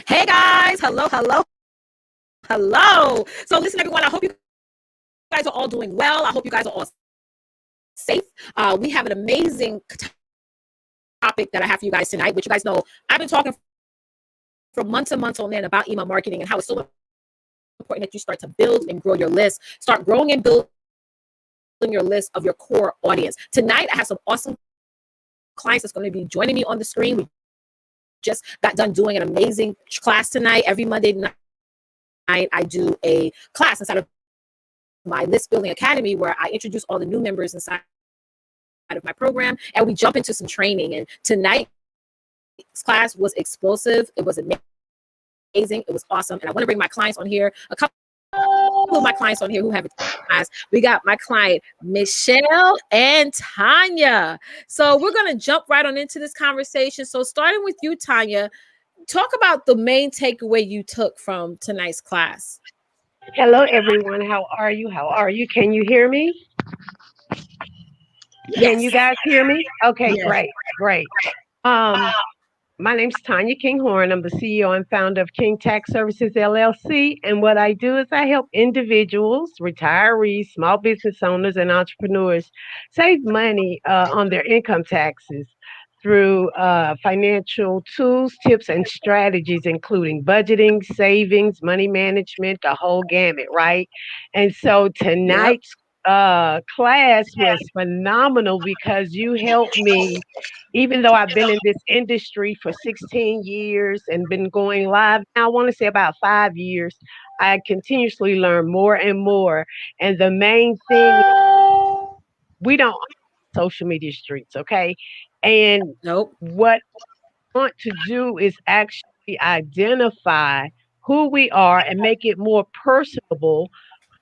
Hey guys, hello, hello, hello. So listen, everyone, I hope you guys are all doing well. I hope you guys are all safe. We have an amazing topic that I have for you guys tonight, which you guys know I've been talking for months and months on end about email marketing and how it's so important that you start to build and grow your list. Start growing and building your list of your core audience. Tonight, I have some awesome clients that's going to be joining me on the screen. We just got done doing an amazing class tonight. Every Monday night, I do a class inside of my List Building Academy where I introduce all the new members inside of my program and we jump into some training. And tonight's class was explosive. It was amazing. It was awesome. And I want to bring my clients on here, a couple of my clients on here who have class. We got my client Michelle and Tanya. So we're going to jump right on into this conversation. So starting with you, Tanya, talk about the main takeaway you took from tonight's class. Hello, everyone. How are you? How are you? Can you hear me? Can Yes. you guys hear me? Okay, Yes. great, great. My name's Tanya Kinghorn. I'm the CEO and founder of King Tax Services LLC. And what I do is I help individuals, retirees, small business owners, and entrepreneurs save money on their income taxes through financial tools, tips, and strategies, including budgeting, savings, money management, the whole gamut, right? And so Yep. tonight's class was phenomenal because you helped me, even though I've been in this industry for 16 years and been going live now, I want to say about 5 years, I continuously learn more and more. And the main thing, we don't own social media streets, okay? And Nope. what I want to do is actually identify who we are and make it more personable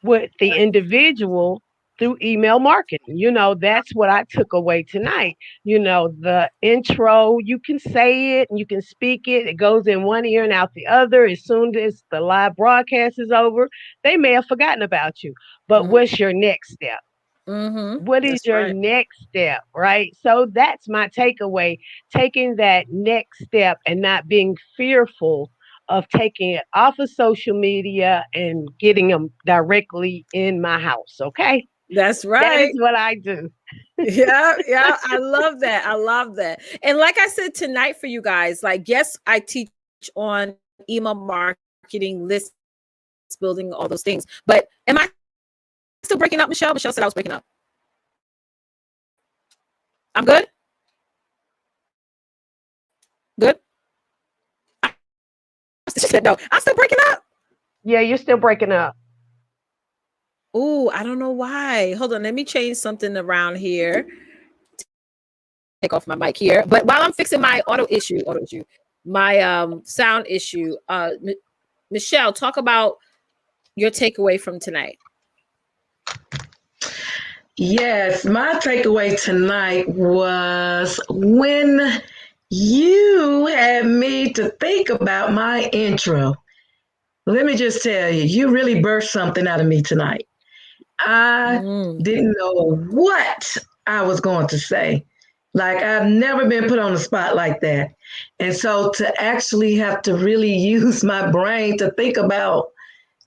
with the individual through email marketing. That's what I took away tonight. The intro, you can say it and you can speak it. It goes in one ear and out the other. As soon as the live broadcast is over, they may have forgotten about you. But what's your next step? What is That's your right. next step, right? So that's my takeaway, taking that next step and not being fearful of taking it off of social media and getting them directly in my house. Okay. That's That is right. what I do. Yeah, yeah. I love that. I love that. And like I said tonight for you guys, like, yes, I teach on email marketing, list building, all those things. But am I still breaking up, Michelle? Michelle said I was breaking up. I'm good? Good? She said no. I'm still breaking up. Yeah, you're still breaking up. Ooh, I don't know why. Hold on, let me change something around here. Take off my mic here. But while I'm fixing my my sound issue, Michelle, talk about your takeaway from tonight. Yes, my takeaway tonight was when you had me to think about my intro. Let me just tell you, you really burst something out of me tonight. I Mm. didn't know what I was going to say. Like, I've never been put on the spot like that. And so to actually have to really use my brain to think about,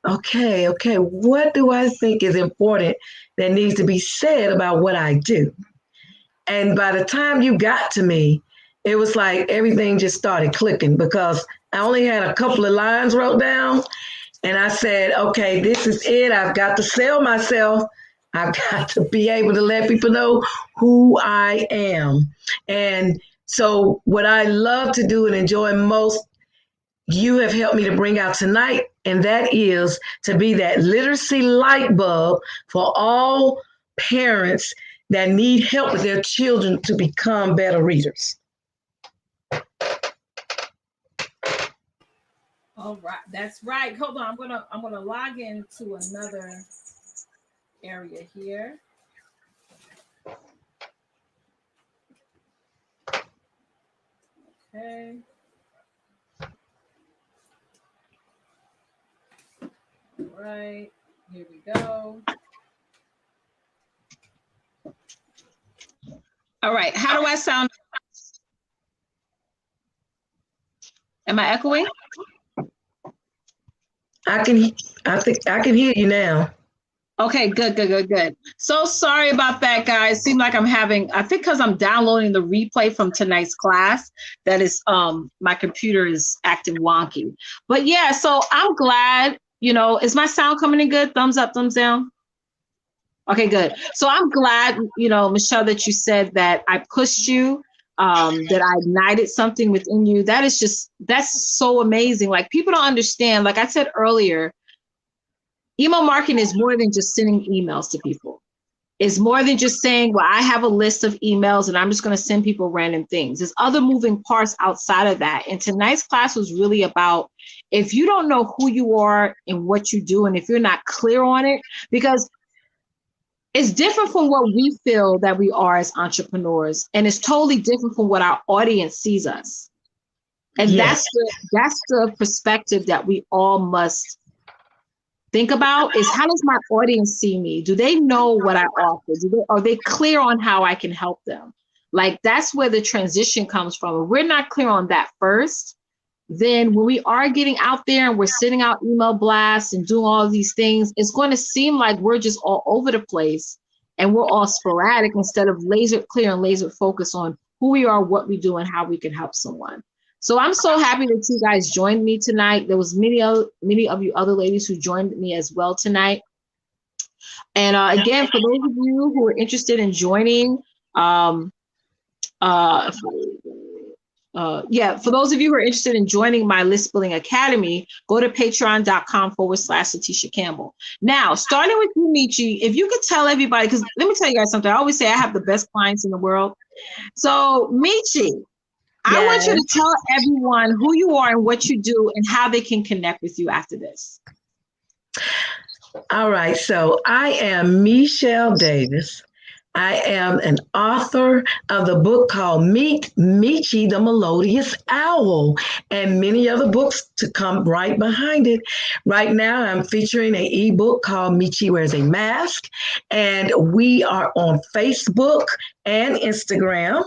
okay, what do I think is important that needs to be said about what I do? And by the time you got to me, it was like everything just started clicking because I only had a couple of lines wrote down. And I said, okay, this is it. I've got to sell myself. I've got to be able to let people know who I am. And so, what I love to do and enjoy most, you have helped me to bring out tonight, and that is to be that literacy light bulb for all parents that need help with their children to become better readers. All right, that's right. Hold on, I'm gonna log into another area here. Okay. All right. Here we go. All right. How do I sound? Am I echoing? I can. I think I can hear you now. Okay, good. So sorry about that, guys. Seem like I'm having, I think because I'm downloading the replay from tonight's class, that is my computer is acting wonky. But yeah, so I'm glad, is my sound coming in good? Thumbs up, thumbs down? Okay, good. So I'm glad, Michelle, that you said that I pushed you, that I ignited something within you. That's so amazing. Like people don't understand, like I said earlier, email marketing is more than just sending emails to people. It's more than just saying, well, I have a list of emails and I'm just going to send people random things. There's other moving parts outside of that. And tonight's class was really about, if you don't know who you are and what you do, and if you're not clear on it, because it's different from what we feel that we are as entrepreneurs, and it's totally different from what our audience sees us. And Yes. that's the perspective that we all must think about, is how does my audience see me? Do they know what I offer? Are they clear on how I can help them? Like that's where the transition comes from. If we're not clear on that first, then when we are getting out there and we're sending out email blasts and doing all of these things, it's going to seem like we're just all over the place and we're all sporadic instead of laser clear and laser focus on who we are, what we do, and how we can help someone. So I'm so happy that you guys joined me tonight. There was many of you other ladies who joined me as well tonight. And again, for those of you who are interested in joining, for those of you who are interested in joining my List Building Academy, go to patreon.com/Letitia Campbell. Now, starting with you, Michi, if you could tell everybody, because let me tell you guys something. I always say I have the best clients in the world. So, Michi, I want you to tell everyone who you are and what you do and how they can connect with you after this. All right. So I am Michelle Davis. I am an author of the book called Meet Michi the Melodious Owl, and many other books to come right behind it. Right now, I'm featuring an ebook called Michi Wears a Mask, and we are on Facebook and Instagram.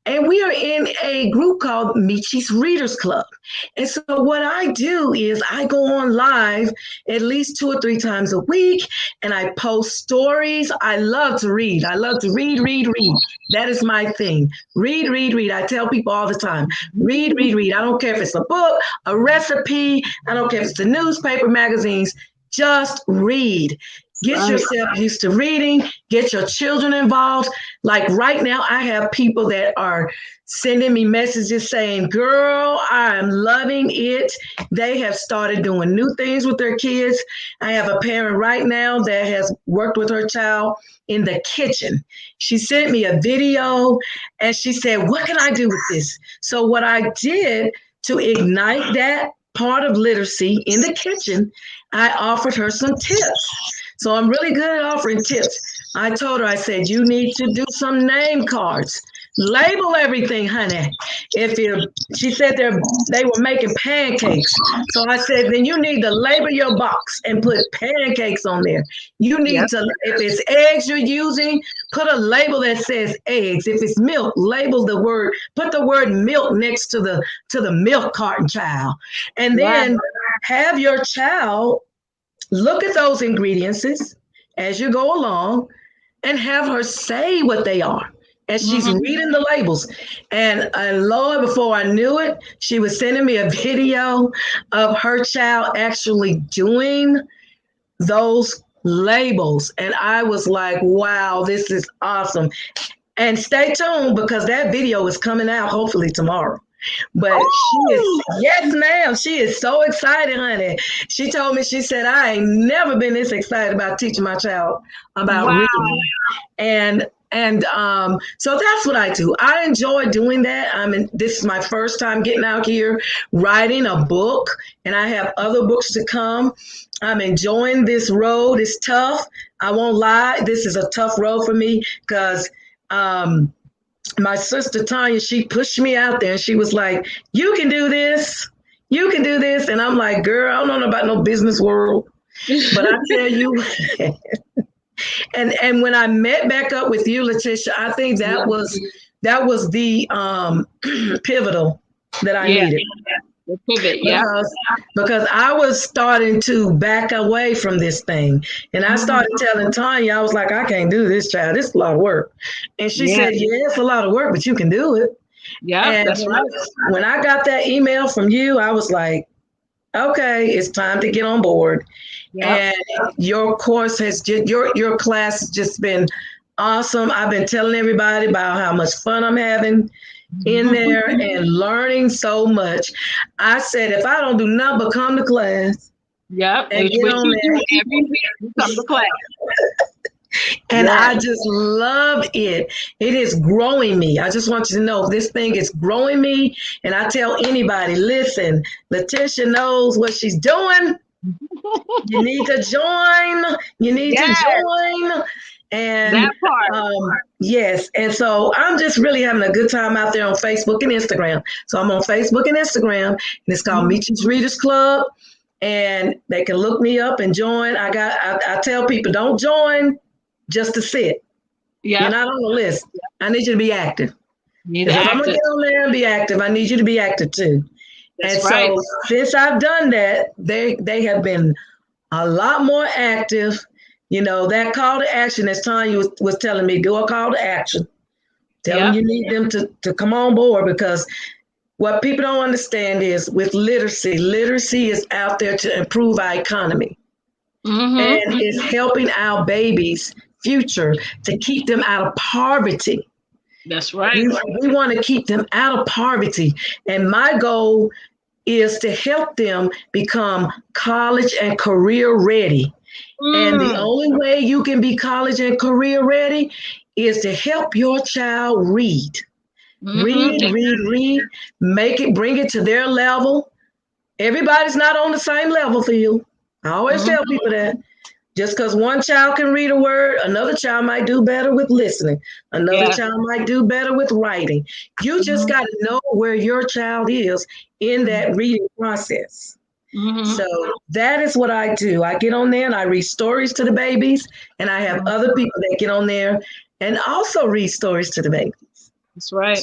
And we are in a group called Michi's Readers Club. And so what I do is I go on live at least 2 or 3 times a week and I post stories. I love to read. I love to read. That is my thing. Read. I tell people all the time, read. I don't care if it's a book, a recipe. I don't care if it's the newspaper, magazines. Just read. Get yourself used to reading. Get your children involved. Like right now, I have people that are sending me messages saying, girl, I'm loving it. They have started doing new things with their kids. I have a parent right now that has worked with her child in the kitchen. She sent me a video and she said, what can I do with this? So what I did to ignite that part of literacy in the kitchen, I offered her some tips. So I'm really good at offering tips. I told her, I said, you need to do some name cards. Label everything, honey. She said they were making pancakes. So I said, then you need to label your box and put pancakes on there. You need to, if it's eggs you're using, put a label that says eggs. If it's milk, label the word, put the word milk next to the milk carton, child. And then have your child look at those ingredients as you go along and have her say what they are as she's reading the labels. And Lord, before I knew it, she was sending me a video of her child actually doing those labels. And I was like, wow, this is awesome. And stay tuned because that video is coming out hopefully tomorrow. But she is, yes, ma'am. She is so excited, honey. She told me, she said, I ain't never been this excited about teaching my child about reading. And so that's what I do. I enjoy doing that. This is my first time getting out here writing a book, and I have other books to come. I'm enjoying this road. It's tough. I won't lie. This is a tough road for me because my sister Tanya, she pushed me out there and she was like, you can do this. You can do this. And I'm like, girl, I don't know about no business world. But I tell you, and when I met back up with you, Letitia, I think that was the pivotal that I needed. The pivot, yeah. Because I was starting to back away from this thing. And I started telling Tanya, I was like, I can't do this, child. This is a lot of work. And she Yeah. said, yeah, it's a lot of work, but you can do it. Yeah, And that's right. when I got that email from you, I was like, okay, it's time to get on board. Yep. And your course has just your class has just been awesome. I've been telling everybody about how much fun I'm having in there and learning so much. I said, if I don't do nothing but come to class Yep. and Which get on you there, do every week. You come to class. and Yeah. I just love it. It is growing me. I just want you to know this thing is growing me. And I tell anybody, listen, Letitia knows what she's doing. You need to join. You need to Yes, join. And that part. yes, and so I'm just really having a good time out there on Facebook and Instagram. So I'm on Facebook and Instagram, and it's called Meechie's Readers Club, and they can look me up and join. I tell people don't join just to sit. You're Yep. not on the list. I need you to be active. You need to Because if I'm act gonna it. get on there and be active, I need you to be active too. And That's right. so since I've done that, they have been a lot more active. You know, that call to action, as Tanya was telling me, do a call to action. Tell them Yep. you need them to come on board because what people don't understand is with literacy is out there to improve our economy and is helping our babies' future to keep them out of poverty. That's right. We want to keep them out of poverty. And my goal is to help them become college and career ready. And the only way you can be college and career ready is to help your child read. Read, make it, bring it to their level. Everybody's not on the same level for you. I always tell people that. Just because one child can read a word, another child might do better with listening. Another Yeah. child might do better with writing. You just got to know where your child is in that reading process. So that is what I do. I get on there and I read stories to the babies, and I have other people that get on there and also read stories to the babies. That's right.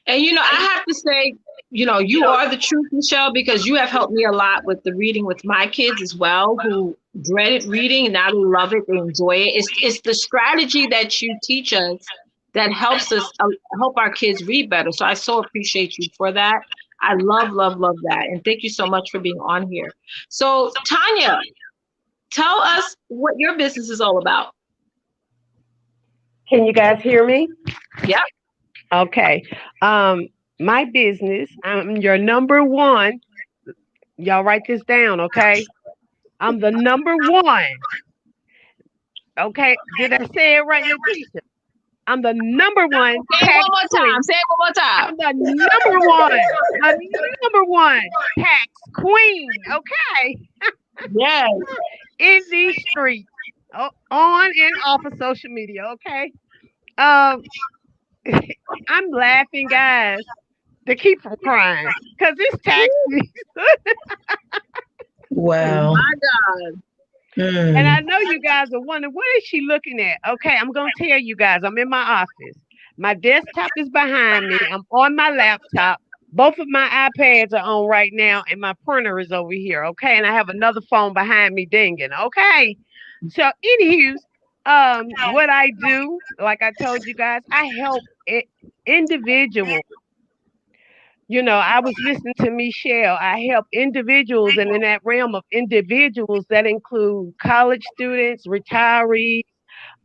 And I have to say, you are the truth, Michelle, because you have helped me a lot with the reading with my kids as well, who dreaded reading and now they love it, they enjoy it. It's the strategy that you teach us that helps us help our kids read better. So I so appreciate you for that. I love, love, love that. And thank you so much for being on here. So Tanya, tell us what your business is all about. Can you guys hear me? Yeah. Okay. My business, I'm your number one. Y'all write this down, okay? I'm the number one. Okay. Did I say it right, Letitia? I'm the number one Say it tax one more queen. time. Say it one more time. I'm the number one. I'm the number one tax queen. Okay. Yes. In these streets, on and off of social media. Okay. Um, I'm laughing, guys, to keep from crying because it's tax season. Wow. My God. And I know you guys are wondering, what is she looking at? Okay, I'm going to tell you guys, I'm in my office. My desktop is behind me. I'm on my laptop. Both of my iPads are on right now, and my printer is over here. Okay, and I have another phone behind me dinging. Okay, so anywho, what I do, like I told you guys, I help individuals. I was listening to Michelle. I help individuals, and in that realm of individuals, that include college students, retirees,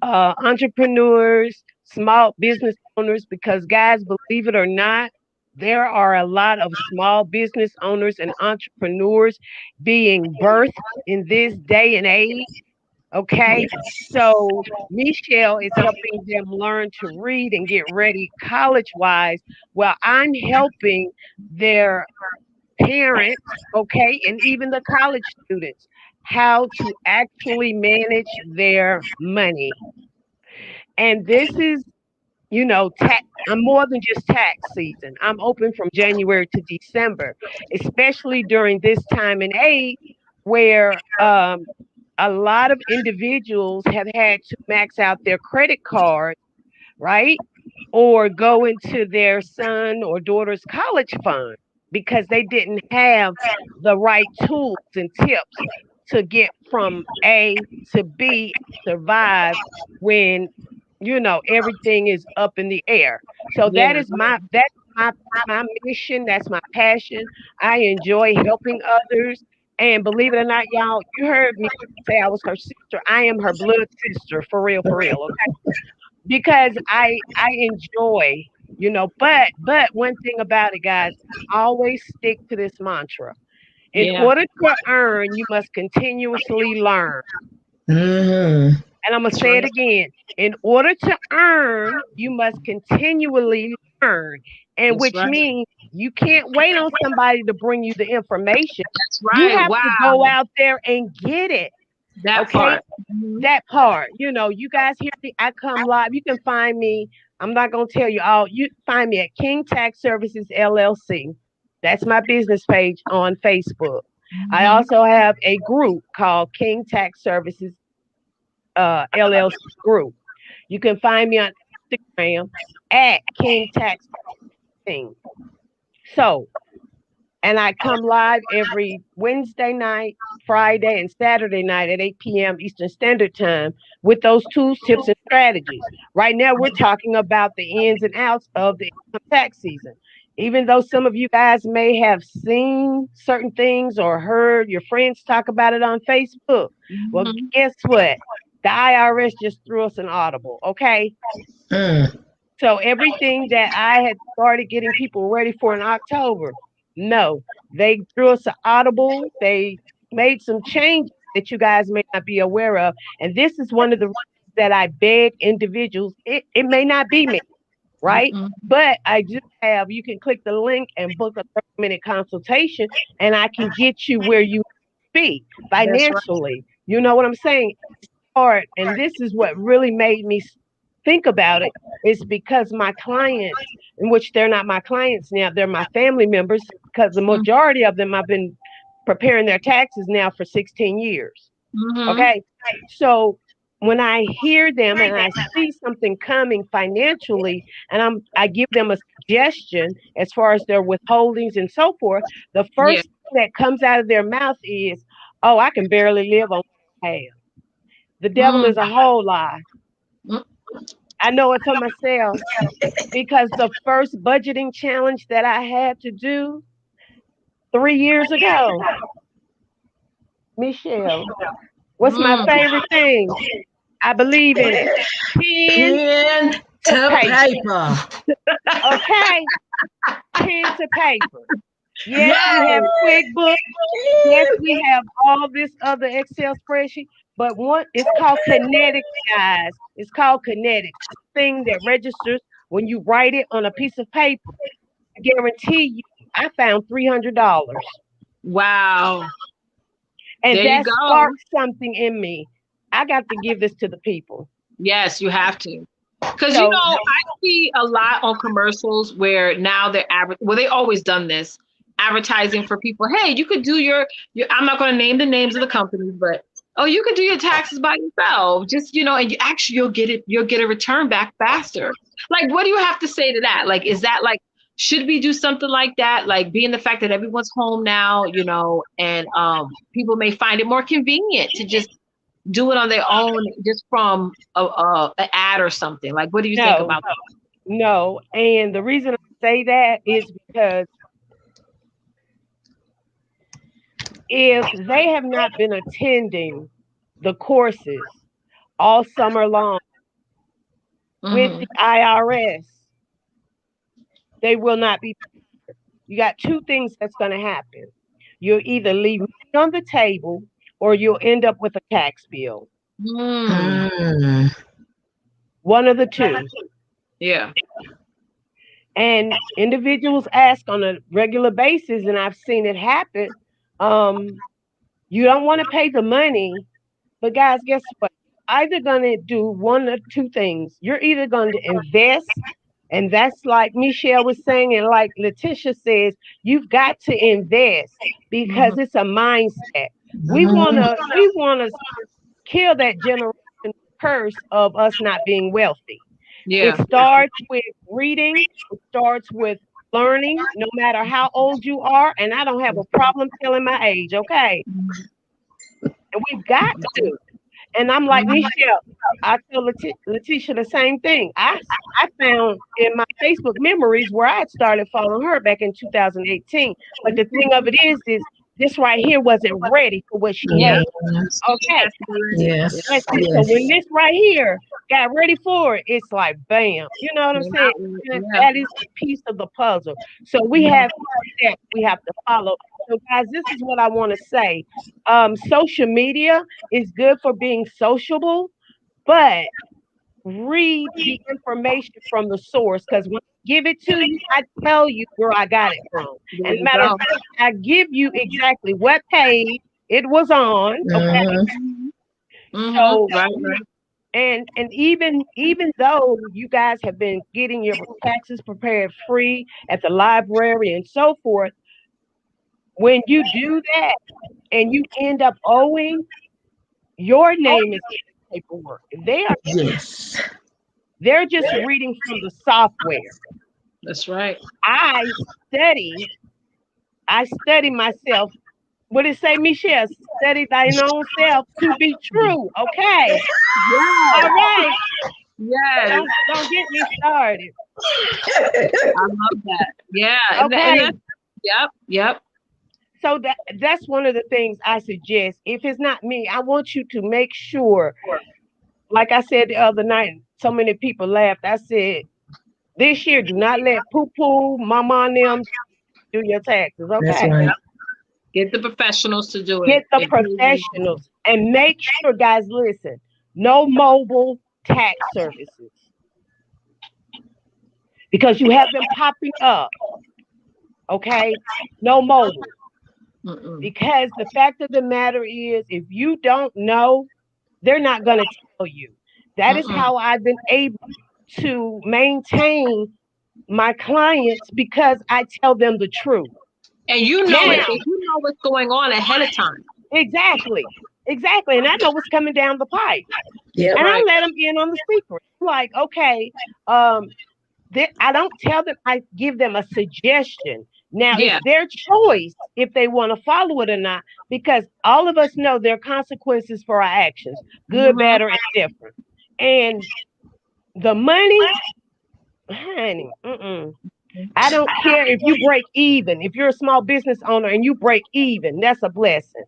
entrepreneurs, small business owners, because guys, believe it or not, there are a lot of small business owners and entrepreneurs being birthed in this day and age. Okay. So Michelle is helping them learn to read and get ready college wise, while I'm helping their parents, okay, and even the college students, how to actually manage their money. And this is, I'm more than just tax season. I'm open from January to December, especially during this time and age where a lot of individuals have had to max out their credit card, right? Or go into their son or daughter's college fund. because they didn't have the right tools and tips to get from A to B, survive when everything is up in the air. So Yeah. that's my mission, that's my passion. I enjoy helping others. And believe it or not, y'all, you heard me say I was her sister. I am her blood sister, for real, okay? Because I enjoy, but one thing about it, guys, always stick to this mantra. In Yeah. order to earn, you must continuously learn. Mm-hmm. And I'm going to That's say it right. again. In order to earn, you must continually learn. And That's which right. means you can't wait on somebody to bring you the information. That's You right. have to go Wow. out there and get it. That Okay? part. Mhm. That part. You guys hear me? I come live. You can find me. I'm not going to tell you all. You find me at King Tax Services LLC. That's my business page on Facebook. I Mhm. also have a group called King Tax Services LLC group. You can find me on Instagram at King Tax Team. So, and I come live every Wednesday night, Friday, and Saturday night at 8 p.m. Eastern Standard Time with those tools, tips, and strategies. Right now, we're talking about the ins and outs of the income tax season. Even though some of you guys may have seen certain things or heard your friends talk about it on Facebook, well, Mhm. guess what? The IRS just threw us an audible, okay? Mm. So everything that I had started getting people ready for in October, no, they threw us an audible. They made some changes that you guys may not be aware of. And this is one of the reasons that I beg individuals. It may not be me, right? Mhm. But I do have, you can click the link and book a 30-minute consultation, and I can get you where you be That's right. financially. You know what I'm saying? Part, and this is what really made me think about it, is because my clients, in which they're not my clients now, they're my family members, because the Mhm. majority of them I've been preparing their taxes now for 16 years. Mhm. Okay. So when I hear them and I see something coming financially, and I give them a suggestion as far as their withholdings and so forth, the Yeah. first thing that comes out of their mouth is, oh, I can barely live on what I have. The devil Mm. is a whole lie. Mm. I know it for myself because the first budgeting challenge that I had to do 3 years ago, Michelle, what's my Mm. favorite thing? I believe in it. Pen Pen to to paper. paper. Okay? Pen to paper. Yes, we have Yes. QuickBooks. Yes, we have all this other Excel spreadsheet, but one it's called Kinetics, guys. It's called Kinetics. It's a thing that registers when you write it on a piece of paper. I guarantee you, I found $300, Wow. and There you that go. sparked something in me. I got to give this to the people. Yes, you have to. Because So, I see a lot on commercials where now they're well, they always done this, advertising for people. Hey, you could do your I'm not going to name the names of the companies, but oh, you could do your taxes by yourself. Just, and you actually you'll get a return back faster. Like, what do you have to say to that? Like, is that like, should we do something like that? Like, being the fact that everyone's home now, and people may find it more convenient to just do it on their own, just from an ad or something. Like, what do you think no, about that? no. And the reason I say that is because if they have not been attending the courses all summer long with Mm-hmm. the IRS, they will not be. You got two things that's going to happen. You'll either leave money on the table or you'll end up with a tax bill. Mm. Mm. One of the two. Yeah. And individuals ask on a regular basis, and I've seen it happen. You don't want to pay the money, but guys, guess what? Either going to do one or two things. You're either going to invest, and that's like Michelle was saying, and like Letitia says, you've got to invest because Mm-hmm. it's a mindset. We Mhm. wanna we wanna kill that generation curse of us not being wealthy. It Yeah. starts with reading. It starts with learning, no matter how old you are, and I don't have a problem telling my age, okay? And we've got to. And I'm like, Michelle, I tell Letitia the same thing. I found in my Facebook memories where I had started following her back in 2018. But the thing of it is this right here wasn't ready for what she Yeah. had. Okay. Yes. That's it. So when this right here got ready for it, it's like bam. You know what I'm saying? That is a piece of the puzzle. So we have steps we have to follow. So guys, this is what I want to say. Social media is good for being sociable, but read the information from the source, because when I give it to you, I tell you where I got it from. And matter of fact, I give you exactly what page it was on. Okay. So right. and even though you guys have been getting your taxes prepared free at the library and so forth, when you do that and you end up owing, your name is in the paperwork. Yes. They're just reading from the software. That's right. I study myself. What did it say, Michelle? Study thine own self to be true. Okay. Yes. All right. Yes. Don't get me started. I love that. Yeah. Okay. Yep. So that's one of the things I suggest. If it's not me, I want you to make sure, like I said the other night, so many people laughed. I said, this year, do not let poo-poo, mama and them do your taxes, okay? That's right. Get the professionals to do it. Get the professionals. And make sure, guys, listen, no mobile tax services. Because you have them popping up, okay? No mobile. Because the fact of the matter is, if you don't know, they're not going to tell you. That is how I've been able to maintain my clients, because I tell them the truth. And you know it. And you know what's going on ahead of time. Exactly. And I know what's coming down the pipe. Yeah. And I let them in on the secret. Like, okay, I don't tell them, I give them a suggestion. Now, it's their choice if they want to follow it or not, because all of us know there are consequences for our actions, good, bad, or indifferent. And the money, honey, I don't care if you break even. If you're a small business owner and you break even, that's a blessing.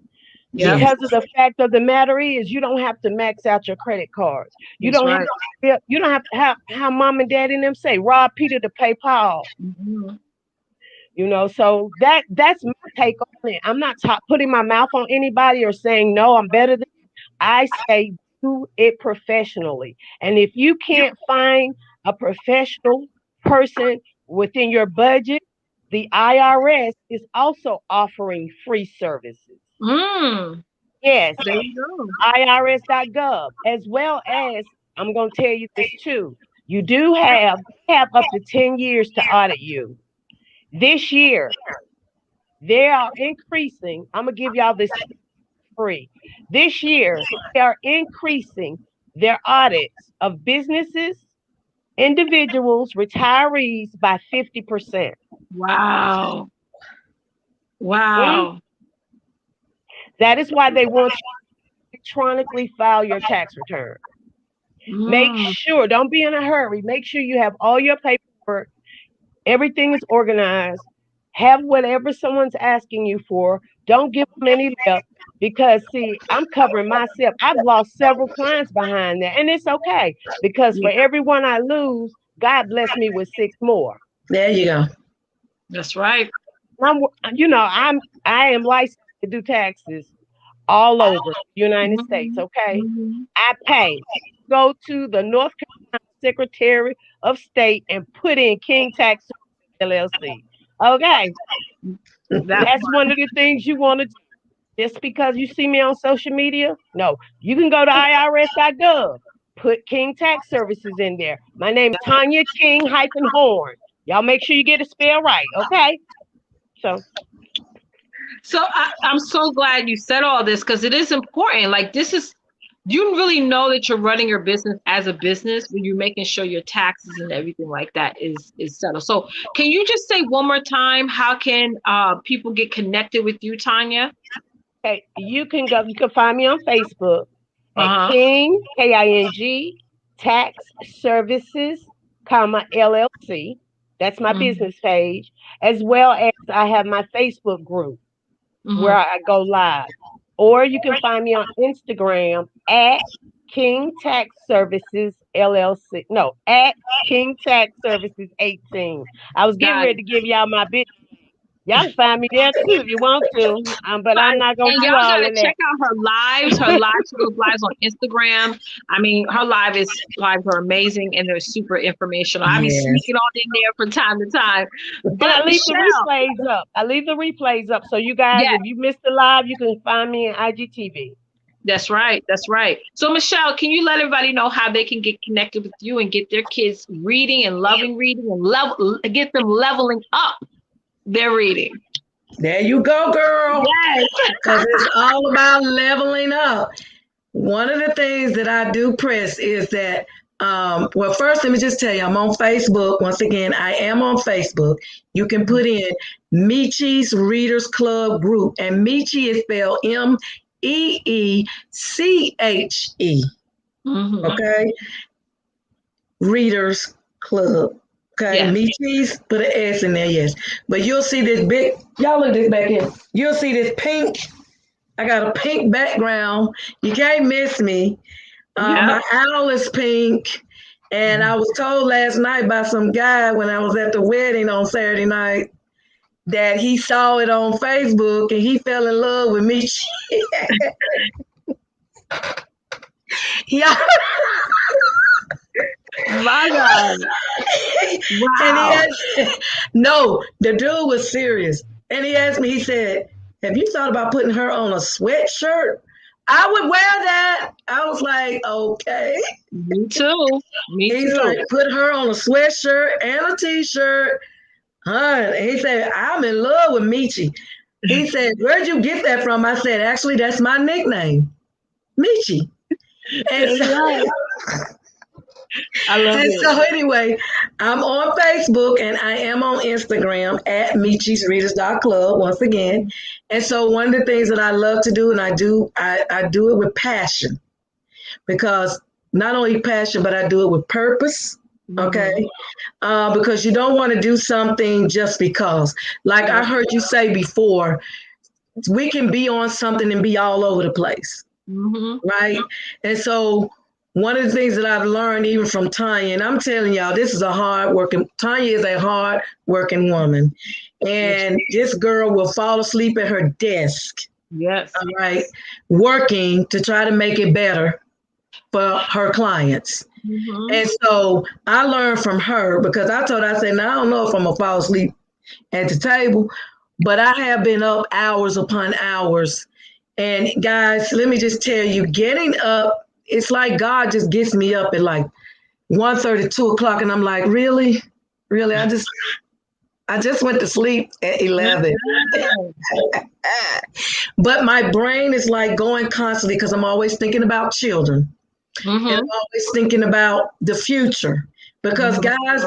Because of the fact of the matter is, you don't have to max out your credit cards. You don't have to have mom and dad and them say, rob Peter to pay Paul. You know, so that's my take on it. I'm not putting my mouth on anybody or saying, no, I'm better than you. I say do it professionally. And if you can't find a professional person within your budget, the IRS is also offering free services. Yes, there you go. IRS.gov, as well as, I'm going to tell you this too. You do have up to 10 years to audit you. This year, they are increasing. I'm going to give y'all this free. This year, they are increasing their audits of businesses, individuals, retirees by 50%. Wow. That is why they want you to electronically file your tax return. Make sure, don't be in a hurry. Make sure you have all your paperwork. Everything is organized. Have whatever someone's asking you for. Don't give them any lip, because see, I'm covering myself. I've lost several clients behind that, and it's okay, because for every one I lose, God bless me with 6 more. There you go. That's right. I am licensed to do taxes all over the United States. Okay, I pay. Go to the North Carolina Secretary of State and put in King Tax LLC. Okay, that's one of the things you want to do. Just because you see me on social media, no, you can go to IRS.gov, put King Tax Services in there. My name is Tanya King-Horn. Y'all make sure you get it spelled right, okay? So I'm so glad you said all this, because it is important. Like, this is you really know that you're running your business as a business when you're making sure your taxes and everything like that is settled. So can you just say one more time, how can people get connected with you, Tanya? Okay, you can find me on Facebook at Uh-huh. King, King, Tax Services, LLC. That's my Mhm. business page, as well as I have my Facebook group where Mhm. I go live. Or you can find me on Instagram at King Tax Services LLC. No, at King Tax Services 18. I was getting Got ready it. to give y'all my business. Y'all can find me there too if you want to, but I'm not gonna And do y'all all gotta of check that. out her lives. Her lives, she goes lives on Instagram. I mean, her lives are amazing and they're super informational. I be Yes. sneaking on in there from time to time. And I But leave the Michelle, replays up. I leave the replays up. So you guys, yeah, if you missed the live, you can find me in IGTV. that's right. That's right. So Michelle, can you let everybody know how they can get connected with you and get their kids reading and loving reading and get them leveling up their reading? There you go, girl. Yes. Because it's all about leveling up. One of the things that I do press is that, well, first, let me just tell you, I'm on Facebook. Once again, I am on Facebook. You can put in Michi's Readers Club Group, and Michi is spelled Meeeche. Mm-hmm. Okay? Readers Club. Okay, Yes. Michi's, put an S in there, yes. But you'll see this big, y'all look this back here. You'll see this pink. I got a pink background. You can't miss me. Yeah. My owl is pink. And I was told last night by some guy when I was at the wedding on Saturday night that he saw it on Facebook and he fell in love with me. Yeah. My God. And he Wow. asked, no, the dude was serious. And he asked me, he said, have you thought about putting her on a sweatshirt? I would wear that. I was like, okay. Me too. Me He's too. like, put her on a sweatshirt and a t-shirt. Huh? And he said, I'm in love with Michi. He said, where'd you get that from? I said, actually, that's my nickname, Michi. And That's so, right. I love and it. so anyway, I'm on Facebook and I am on Instagram at Michi'sReaders.club once again. And so one of the things that I love to do, and I do it with passion because not only passion, but I do it with purpose. Okay. Because you don't want to do something just because. Like I heard you say before, we can be on something and be all over the place. Mm-hmm. Right. And so one of the things that I've learned even from Tanya, and I'm telling y'all, Tanya is a hard working woman. And this girl will fall asleep at her desk. Yes. All right. Working to try to make it better for her clients. Mm-hmm. And so I learned from her because I said, now I don't know if I'm going to fall asleep at the table, but I have been up hours upon hours. And guys, let me just tell you, getting up, it's like God just gets me up at like 1:30, 2 o'clock. And I'm like, really? Really? I just went to sleep at 11. But my brain is like going constantly because I'm always thinking about children. Mm-hmm. And I'm always thinking about the future because guys,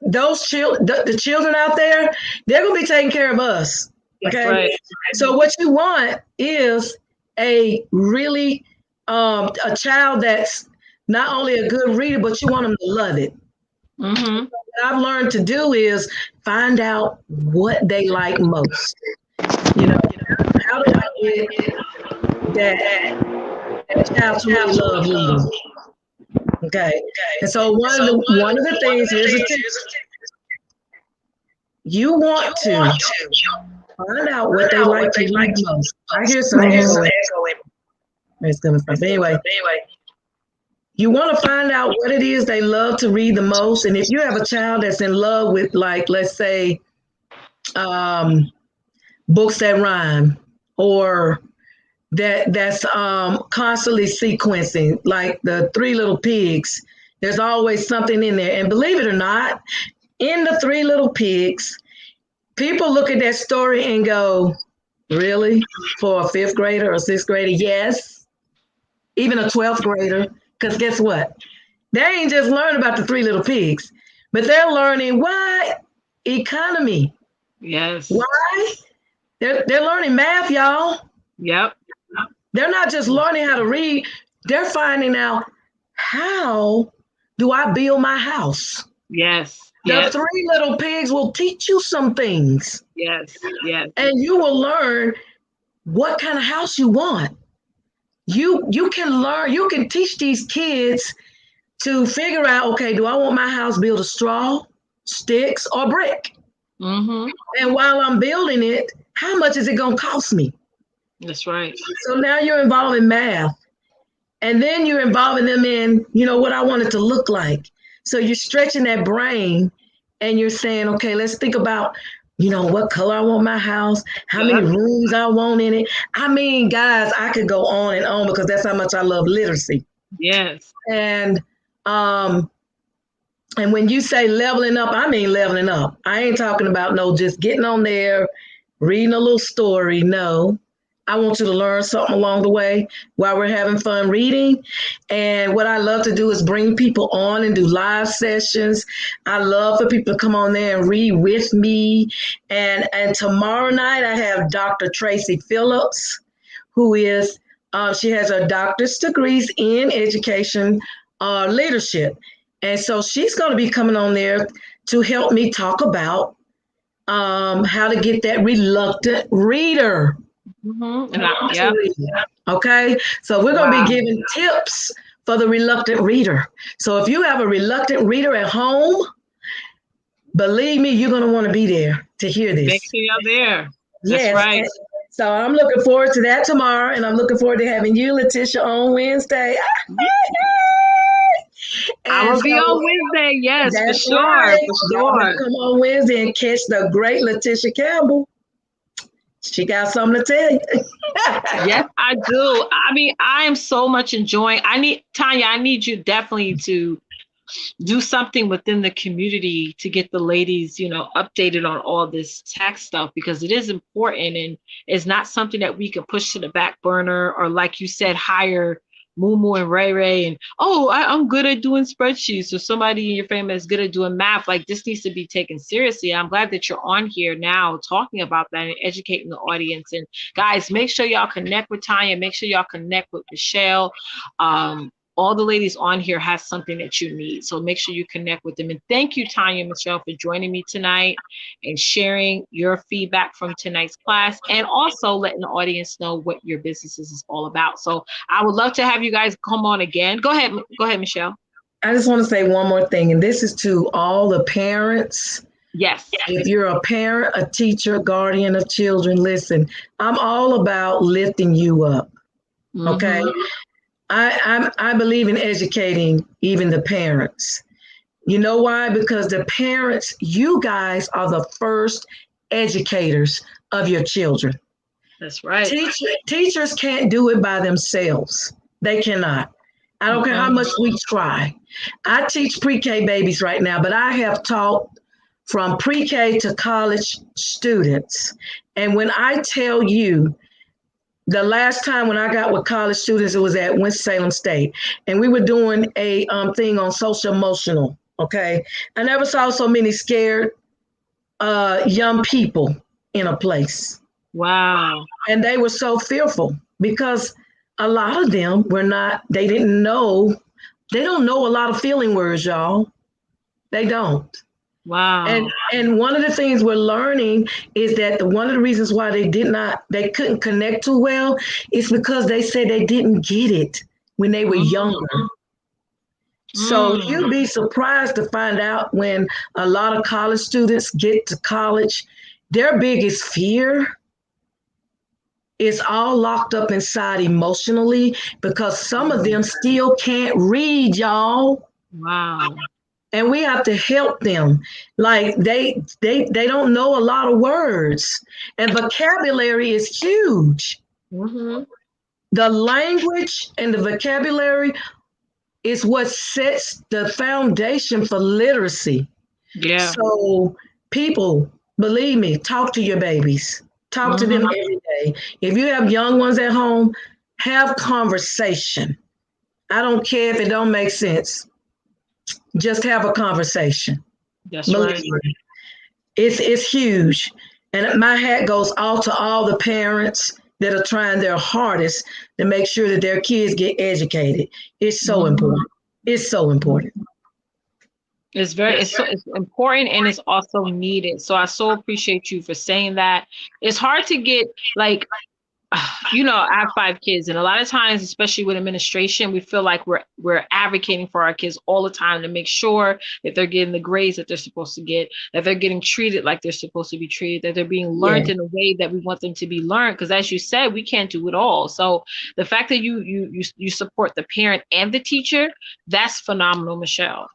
those children, the children out there, they're going to be taking care of us. Okay. Right. So what you want is a really, a child that's not only a good reader, but you want them to love it. Mm-hmm. What I've learned to do is find out what they like most. How do I get that child to really love reading? Okay. And so one of the things, here's a tip. You want to find out what they like to read most. I hear some echoing. It's coming from. But anyway, you want to find out what it is they love to read the most. And if you have a child that's in love with, like, let's say, books that rhyme or that's constantly sequencing, like the Three Little Pigs. There's always something in there. And believe it or not, in the Three Little Pigs, people look at that story and go, really? For a fifth grader or sixth grader? Yes. even a 12th grader, because guess what? They ain't just learning about the Three Little Pigs, but they're learning what? Economy. Yes. Why? They're learning math, y'all. Yep. They're not just learning how to read, they're finding out, how do I build my house? Yes. The Yes. Three Little Pigs will teach you some things, Yes. Yes. and you will learn what kind of house you want. You can learn, you can teach these kids to figure out, okay, do I want my house built of straw, sticks, or brick? Mm-hmm. And while I'm building it, how much is it going to cost me? That's right. So now you're involving math. And then you're involving them in, what I want it to look like. So you're stretching that brain and you're saying, okay, let's think about, what color I want my house, how many rooms I want in it. I mean, guys, I could go on and on because that's how much I love literacy. Yes. And when you say leveling up, I mean leveling up. I ain't talking about just getting on there, reading a little story. No, I want you to learn something along the way while we're having fun reading. And what I love to do is bring people on and do live sessions. I love for people to come on there and read with me. And tomorrow night I have Dr. Tracy Phillips, who is, she has her doctor's degrees in education leadership. And so she's going to be coming on there to help me talk about how to get that reluctant reader. Mm-hmm. Okay, so we're going to be giving tips for the reluctant reader. So if you have a reluctant reader at home, believe me, you're going to want to be there to hear this. Make sure you're there. Yes, that's right. So I'm looking forward to that tomorrow, and I'm looking forward to having you, Letitia, on Wednesday. I will be on Wednesday, yes, for sure. Right. For sure. Come on Wednesday and catch the great Letitia Campbell. She got something to tell you. Yes, I do. I mean, I am so much enjoying. Tanya, I need you definitely to do something within the community to get the ladies, updated on all this tech stuff, because it is important and it's not something that we can push to the back burner, or like you said, hire Moo and Ray Ray and, I'm good at doing spreadsheets, or somebody in your family is good at doing math. Like, this needs to be taken seriously. I'm glad that you're on here now talking about that and educating the audience. And guys, make sure y'all connect with Tanya. Make sure y'all connect with Michelle. All the ladies on here has something that you need. So make sure you connect with them. And thank you, Tanya and Michelle, for joining me tonight and sharing your feedback from tonight's class, and also letting the audience know what your businesses is all about. So I would love to have you guys come on again. Go ahead, Michelle. I just want to say one more thing, and this is to all the parents. Yes. If you're a parent, a teacher, guardian of children, listen, I'm all about lifting you up. Okay. Mm-hmm. I believe in educating even the parents. You know why? Because the parents, you guys are the first educators of your children. That's right. Teachers can't do it by themselves. They cannot. I don't care how much we try. I teach pre-K babies right now, but I have taught from pre-K to college students. And when I tell you, the last time when I got with college students, it was at Winston-Salem State, and we were doing a thing on social emotional. Okay, I never saw so many scared young people in a place. Wow. And they were so fearful because a lot of them they don't know a lot of feeling words, y'all. They don't. Wow. And one of the things we're learning is that one of the reasons why they couldn't connect too well is because they said they didn't get it when they were younger. So you'd be surprised to find out when a lot of college students get to college, their biggest fear is all locked up inside emotionally, because some of them still can't read, y'all. Wow. And we have to help them. Like they don't know a lot of words, and vocabulary is huge. Mm-hmm. The language and the vocabulary is what sets the foundation for literacy. Yeah. So people, believe me, talk to your babies. Talk to them every day. If you have young ones at home, have conversation. I don't care if it don't make sense. Just have a conversation. That's Believe right. me. It's huge. And my hat goes out to all the parents that are trying their hardest to make sure that their kids get educated. It's so Mhm. important. It's so important. It's very it's important and it's also needed. So I so appreciate you for saying that. It's hard to get like I have 5 kids, and a lot of times, especially with administration, we feel like we're advocating for our kids all the time to make sure that they're getting the grades that they're supposed to get, that they're getting treated like they're supposed to be treated, that they're being Yeah. learned in a way that we want them to be learned. Because as you said, we can't do it all. So the fact that you support the parent and the teacher, that's phenomenal, Michelle.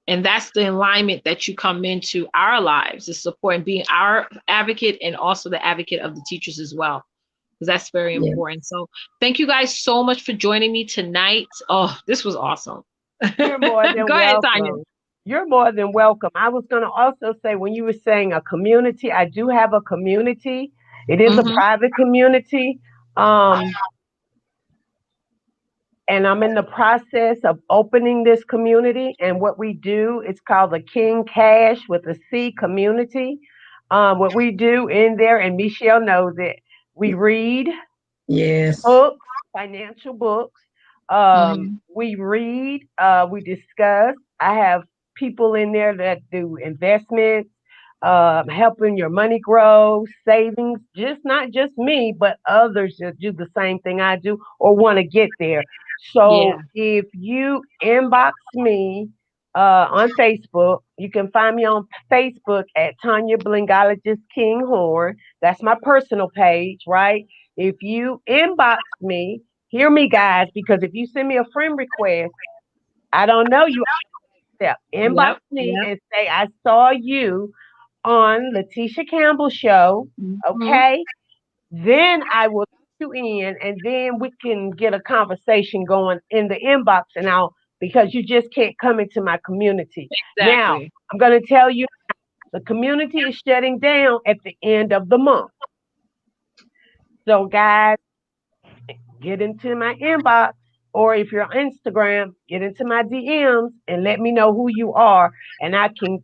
And that's the alignment that you come into our lives, is supporting, being our advocate and also the advocate of the teachers as well, because that's very Yeah. important. So thank you guys so much for joining me tonight. Oh, this was awesome. You're more than Go ahead, Tanya. welcome. You're more than welcome. I was going to also say, when you were saying a community, I do have a community. It is a Mm-hmm. private community. Um, and I'm in the process of opening this community. And what we do is called the King Cash with a C community. What we do in there, and Michelle knows it, we read Yes. books, financial books. Mm-hmm. We read, we discuss. I have people in there that do investments, helping your money grow, savings, just not just me, but others that do the same thing I do or want to get there. Yeah. So if you inbox me on Facebook, you can find me on Facebook at Tanya Blingologist Kinghorn. That's my personal page, right? If you inbox me, hear me, guys, because if you send me a friend request, I don't know you. Inbox Yep. me Yep. and say, I saw you on Letitia Campbell show. Mm-hmm. Okay. Then I will let you in and then we can get a conversation going in the inbox and I'll, because you just can't come into my community. Now, Exactly. I'm going to tell you the community is shutting down at the end of the month. So, guys, get into my inbox, or if you're on Instagram, get into my DMs and let me know who you are, and I can,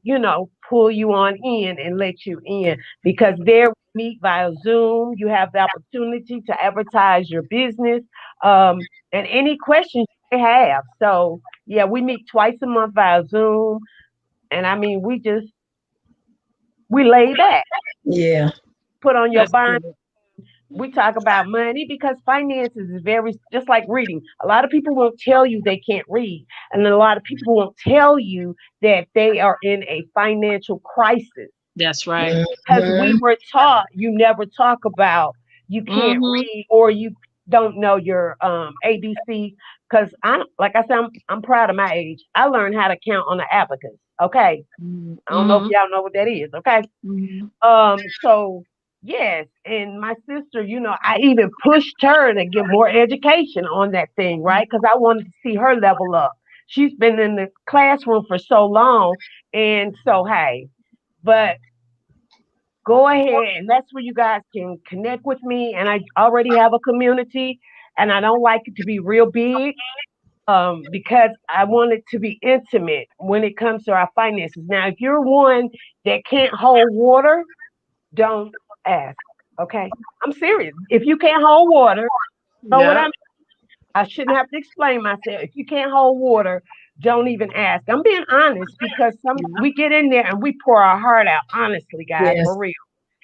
pull you on in and let you in because there we meet via Zoom. You have the opportunity to advertise your business and any questions you have. So yeah, we meet twice a month via Zoom, and I mean we lay back, Yeah. put on your That's bind. good. We talk about money because finances is very just like reading. A lot of people won't tell you they can't read, and a lot of people won't tell you that they are in a financial crisis That's right. because we Mhm. were taught you never talk about you can't Mm-hmm. read or you don't know your ABC. Because like I said, I'm proud of my age. I learned how to count on the abacus. Okay, I don't know if Mm-hmm. y'all know what that is. Okay, Mm-hmm. so yes, and my sister, I even pushed her to get more education on that thing, right? Because I wanted to see her level up. She's been in the classroom for so long, and so hey, but go ahead, and that's where you guys can connect with me. And I already have a community, and I don't like it to be real big. Because I want it to be intimate when it comes to our finances. Now, if you're one that can't hold water, don't ask. Okay. I'm serious. If you can't hold water, know what Yep. I shouldn't have to explain myself. If you can't hold water, don't even ask. I'm being honest because Yep. we get in there and we pour our heart out, honestly, guys, Yes. for real.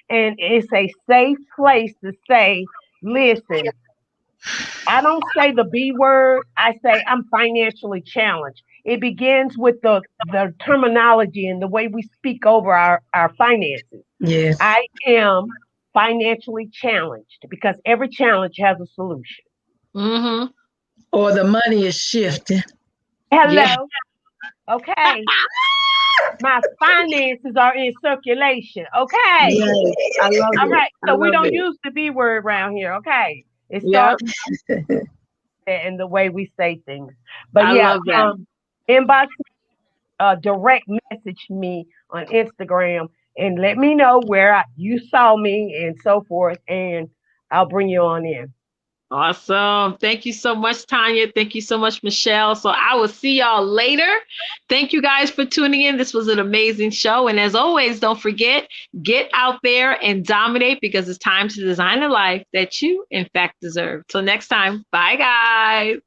And it's a safe place to say, listen, I don't say the B word. I say I'm financially challenged. It begins with the terminology and the way we speak over our finances. Yes. I am financially challenged because every challenge has a solution. Mm-hmm. Or the money is shifting. Yeah. Hello. Okay. My finances are in circulation. Okay. Yes. I love All it. right. I So we love don't it. use the B word around here. Okay. It Yep. starts in the way we say things. But I yeah, love that. inbox, direct message me on Instagram and let me know where you saw me and so forth, and I'll bring you on in. Awesome. Thank you so much, Tanya. Thank you so much, Michelle. So I will see y'all later. Thank you guys for tuning in. This was an amazing show. And as always, don't forget, get out there and dominate, because it's time to design a life that you, in fact, deserve. Till next time. Bye, guys.